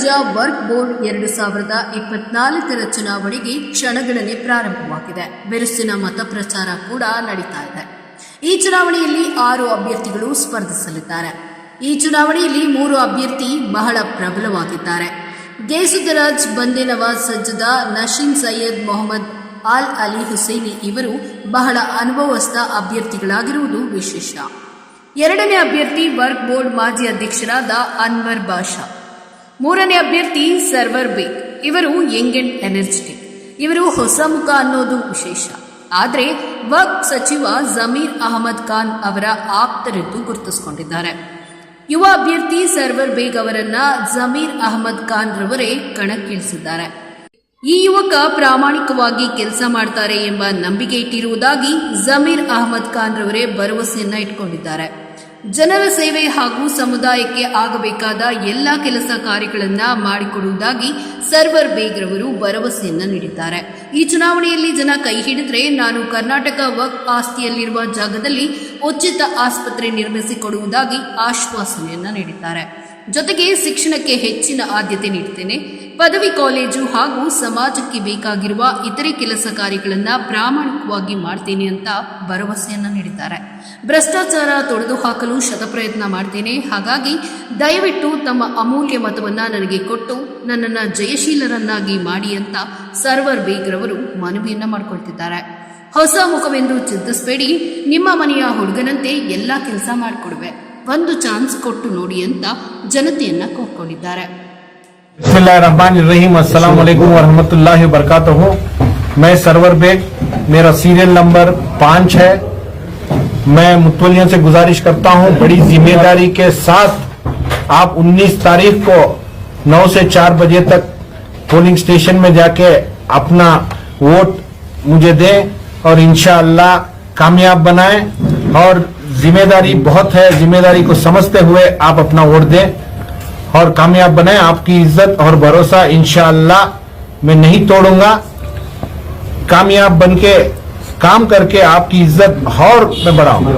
ರಾಜ್ಯ work board 2024 ಚುನಾವಣೆಗೆ ಕ್ಷಣಗಣನೆ ಪ್ರಾರಂಭವಾಗಿದೆ. ಬಿರುಸಿನ ಮತ ಪ್ರಚಾರ ಕೂಡ ನಡೀತಾ ಇದೆ. ಈ ಚುನಾವಣೆಯಲ್ಲಿ 6 ಅಭ್ಯರ್ಥಿಗಳು ಸ್ಪರ್ಧಿಸಲಿದ್ದಾರೆ. ಈ ಚುನಾವಣೆಯಲ್ಲಿ 3 ಅಭ್ಯರ್ಥಿ ಬಹಳ ಪ್ರಬಲವಾಗಿದ್ದಾರೆ. ಗೇಸುದರಾಜ್, ಬಂದೆ ನವಾಜ್ ಸಜ್ಜದ, ನಶೀನ್ ಸೈಯದ್, ಮೊಹಮ್ಮದ್ ಆಲ್ ಅಲಿ ಹುಸೇನಿ ಇವರು ಬಹಳ ಅನುಭವಸ್ಥ ಅಭ್ಯರ್ಥಿಗಳಾಗಿರುವುದು ವಿಶೇಷ. ಎರಡನೇ ಅಭ್ಯರ್ಥಿ ವರ್ಕ್ ಬೋರ್ಡ್ ಮಾಜಿ ಅಧ್ಯಕ್ಷರಾದ ಅನ್ವರ್ ಬಾಷಾ. ಮೂರನೇ ಅಭ್ಯರ್ಥಿ ಸರ್ವರ್ ಬೇಗ್. ಇವರು ಯಂಗ್ ಅಂಡ್ ಎನರ್ಜೆಟಿಕ್. ಇವರು ಹೊಸ ಮುಖ ಅನ್ನೋದು ವಿಶೇಷ. ಆದರೆ ವಕ್ಫ್ ಸಚಿವ ಜಮೀರ್ ಅಹಮದ್ ಖಾನ್ ಅವರ ಆಪ್ತರೆಂದು ಗುರುತಿಸಿಕೊಂಡಿದ್ದಾರೆ. ಯುವ ಅಭ್ಯರ್ಥಿ ಸರ್ವರ್ ಬೇಗ್ ಅವರನ್ನ ಜಮೀರ್ ಅಹಮದ್ ಖಾನ್ ರವರೇ ಕಣಕ್ಕಿಳಿಸಿದ್ದಾರೆ. ಈ ಯುವಕ ಪ್ರಾಮಾಣಿಕವಾಗಿ ಕೆಲಸ ಮಾಡ್ತಾರೆ ಎಂಬ ನಂಬಿಕೆ ಇಟ್ಟಿರುವುದಾಗಿ ಜಮೀರ್ ಅಹಮದ್ ಖಾನ್ ರವರೇ ಭರವಸೆಯನ್ನ ಇಟ್ಕೊಂಡಿದ್ದಾರೆ. ಜನರ ಸೇವೆ ಹಾಗೂ ಸಮುದಾಯಕ್ಕೆ ಆಗಬೇಕಾದ ಎಲ್ಲ ಕೆಲಸ ಕಾರ್ಯಗಳನ್ನ ಮಾಡಿಕೊಡುವುದಾಗಿ ಸರ್ವರ್ ಬೇಗ್ ರವರು ಭರವಸೆಯನ್ನ ನೀಡಿದ್ದಾರೆ. ಈ ಚುನಾವಣೆಯಲ್ಲಿ ಜನ ಕೈ ಹಿಡಿದ್ರೆ ನಾನು ಕರ್ನಾಟಕ ವಕ್ಫ್ ಆಸ್ತಿಯಲ್ಲಿರುವ ಜಾಗದಲ್ಲಿ ಉಚಿತ ಆಸ್ಪತ್ರೆ ನಿರ್ಮಿಸಿಕೊಡುವುದಾಗಿ ಆಶ್ವಾಸನೆಯನ್ನ ನೀಡಿದ್ದಾರೆ. ಜೊತೆಗೆ ಶಿಕ್ಷಣಕ್ಕೆ ಹೆಚ್ಚಿನ ಆದ್ಯತೆ ನೀಡುತ್ತೇನೆ, ಪದವಿ ಕಾಲೇಜು ಹಾಗೂ ಸಮಾಜಕ್ಕೆ ಬೇಕಾಗಿರುವ ಇತರೆ ಕೆಲಸ ಕಾರ್ಯಗಳನ್ನು ಪ್ರಾಮಾಣಿಕವಾಗಿ ಮಾಡ್ತೇನೆ ಅಂತ ಭರವಸೆಯನ್ನ ನೀಡಿದ್ದಾರೆ. ಭ್ರಷ್ಟಾಚಾರ ತೊಡೆದು ಹಾಕಲು ಶತಪ್ರಯತ್ನ ಮಾಡ್ತೇನೆ. ಹಾಗಾಗಿ ದಯವಿಟ್ಟು ತಮ್ಮ ಅಮೂಲ್ಯ ಮತವನ್ನ ನನಗೆ ಕೊಟ್ಟು ನನ್ನನ್ನು ಜಯಶೀಲರನ್ನಾಗಿ ಮಾಡಿ ಅಂತ ಸರ್ವರ್ ಬೇಗ್ ರವರು ಮನವಿಯನ್ನ ಮಾಡಿಕೊಳ್ತಿದ್ದಾರೆ. ಹೊಸ ಮುಖವೆಂದು ಚಿಂತಿಸಬೇಡಿ, ನಿಮ್ಮ ಮನೆಯ ಹುಡುಗನಂತೆ ಎಲ್ಲ ಕೆಲಸ ಮಾಡಿಕೊಡುವೆ, ಒಂದು ಚಾನ್ಸ್ ಕೊಟ್ಟು ನೋಡಿ ಅಂತ ಜನತೆಯನ್ನ ಕೋರ್ಕೊಂಡಿದ್ದಾರೆ. बिस्मिल्लाहिर्रहमानिर्रहीम, अस्सलाम वालेकुम वरहमतुल्लाहि वबरकातुहू। मैं सरवर बेग, मेरा सीरियल नंबर 5 है। मैं मुतवल्लियों से गुजारिश करता हूं, बड़ी जिम्मेदारी के साथ आप 19 तारीख को 9 से 4 बजे तक पोलिंग स्टेशन में जाके अपना वोट मुझे दें और इंशाअल्लाह कामयाब बनाएं। और जिम्मेदारी बहुत है, जिम्मेदारी को समझते हुए आप अपना वोट दें और कामयाब बनाएं। आपकी इज्जत और भरोसा इंशाअल्लाह मैं नहीं तोड़ूंगा। कामयाब बनके काम करके आपकी इज्जत और मैं बढ़ाऊंगा।